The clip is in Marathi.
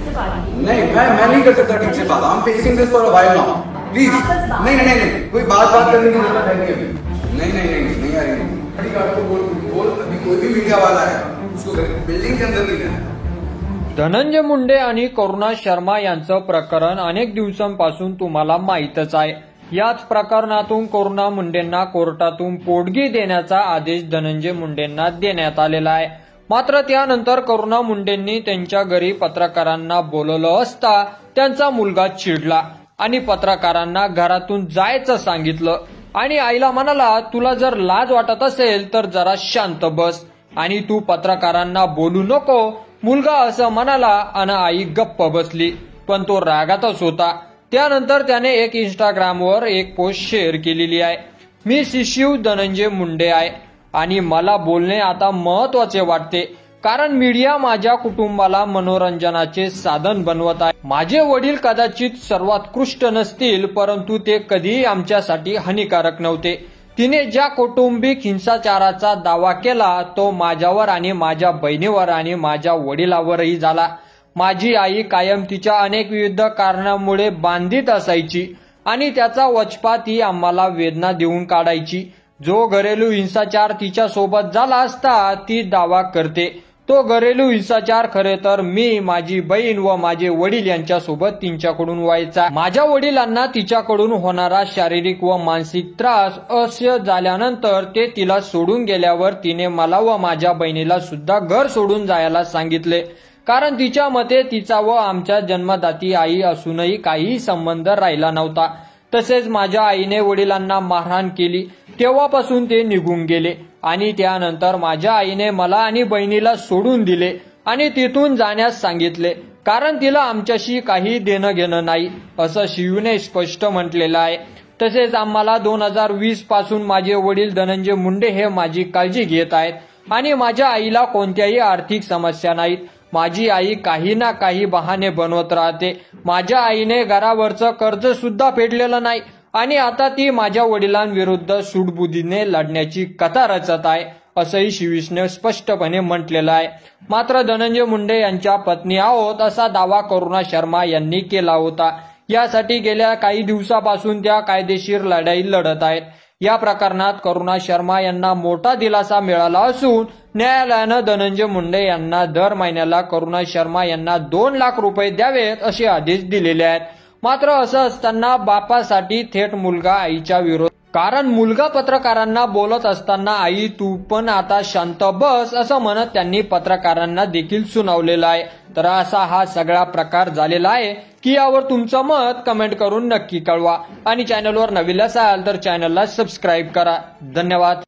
से बात की। नहीं, मैं नहीं कर सकता ठीक से बात। I am facing this for a while now, please. नहीं, कोई बात करने की जरूरत है नहीं अभी। नहीं आ रही। बोल अभी कोई भी मीडिया वाला है उसको बिल्डिंग के अंदर नहीं रहना। धनंजय मुंडे आणि करुणा शर्मा यांचं प्रकरण अनेक दिवसांपासून तुम्हाला माहीतच आहे। याच प्रकरणातून करुणा मुंडेंना कोर्टातून पोटगी देण्याचा आदेश धनंजय मुंडेंना देण्यात आलेला आहे। मात्र त्यानंतर करुणा मुंडेंनी त्यांच्या घरी पत्रकारांना बोलवलं असता त्यांचा मुलगा चिडला आणि पत्रकारांना घरातून जायचं सांगितलं आणि आईला म्हणाला, तुला जर लाज वाटत असेल तर जरा शांत बस आणि तू पत्रकारांना बोलू नको। मुलगा असं म्हणाला आणि आई गप्प बसली, पण तो रागातच होता। त्यानंतर त्याने एक इंस्टाग्रामवर एक पोस्ट शेअर केलेली आहे। मी शिशिव धनंजय मुंडे आहे आणि मला बोलणे आता महत्वाचे वाटते, कारण मीडिया माझ्या कुटुंबाला मनोरंजनाचे साधन बनवत आहे। माझे वडील कदाचित सर्वोत्कृष्ट नसतील, परंतु ते कधीही आमच्यासाठी हानिकारक नव्हते। तिने ज्या कौटुंबिक हिंसाचाराचा दावा केला तो माझ्यावर आणि माझ्या बहिणीवर आणि माझ्या वडिलावरही झाला। माझी आई कायम तिच्या अनेक विविध कारणांमुळे बांधित असायची आणि त्याचा वचपा ती आम्हाला वेदना देऊन काढायची। जो घरेलू हिंसाचार तिच्या सोबत झाला असता ती दावा करते, तो घरेलू हिंसाचार खरे तर मी, माझी बहीण व माझे वडील यांच्यासोबत तिच्याकडून व्हायचा। माझ्या वडिलांना तिच्याकडून होणारा शारीरिक व मानसिक त्रास असह्य झाल्यानंतर ते तिला सोडून गेल्यावर तिने मला व माझ्या बहिणीला सुद्धा घर सोडून जायला सांगितले, कारण तिच्या मते तिचा व आमच्या जन्मदाती आई असूनही काही संबंध राहिला नव्हता। तसेच माझ्या आईने वडिलांना मारहाण केली, तेव्हापासून ते निघून गेले आणि त्यानंतर माझ्या आईने मला आणि बहिणीला सोडून दिले आणि तिथून जाण्यास सांगितले, कारण तिला आमच्याशी काही देणं घेणं नाही, असं शिवने स्पष्ट म्हटलेलं आहे। तसेच आम्हाला 2020 पासून माझे वडील धनंजय मुंडे हे माझी काळजी घेत आहेत आणि माझ्या आईला कोणत्याही आर्थिक समस्या नाहीत। माझी आई काही ना काही बहाणे बनवत राहते। माझ्या आईने घरावरचं कर्ज सुद्धा फेडलेलं नाही आणि आता ती माझ्या वडिलांविरुद्ध सूडबुद्धीने लढण्याची कथा रचत आहे, असंही शिवीसने स्पष्टपणे म्हटलेलं आहे। मात्र धनंजय मुंडे यांच्या पत्नी आहोत असा दावा करुणा शर्मा यांनी केला होता। यासाठी गेल्या काही दिवसापासून त्या कायदेशीर लढाई लढत आहेत। या प्रकरणात करुणा शर्मा यांना मोठा दिलासा मिळाला असून न्यायालयानं धनंजय मुंडे यांना दर महिन्याला करुणा शर्मा यांना 2 लाख रुपये द्यावेत असे आदेश दिलेले आहेत। मात्र असं असताना बापासाठी थेट मुलगा आईच्या विरोधात, कारण मुलगा पत्रकारांना बोलत असताना आई तू पण आता शांत बस असं म्हणत त्यांनी पत्रकारांना देखील सुनावलेलं आहे। तर असा हा सगळा प्रकार झालेला आहे की यावर तुमचं मत कमेंट करून नक्की कळवा आणि चॅनलवर नवीन असाल तर चॅनलला सबस्क्राईब करा। धन्यवाद।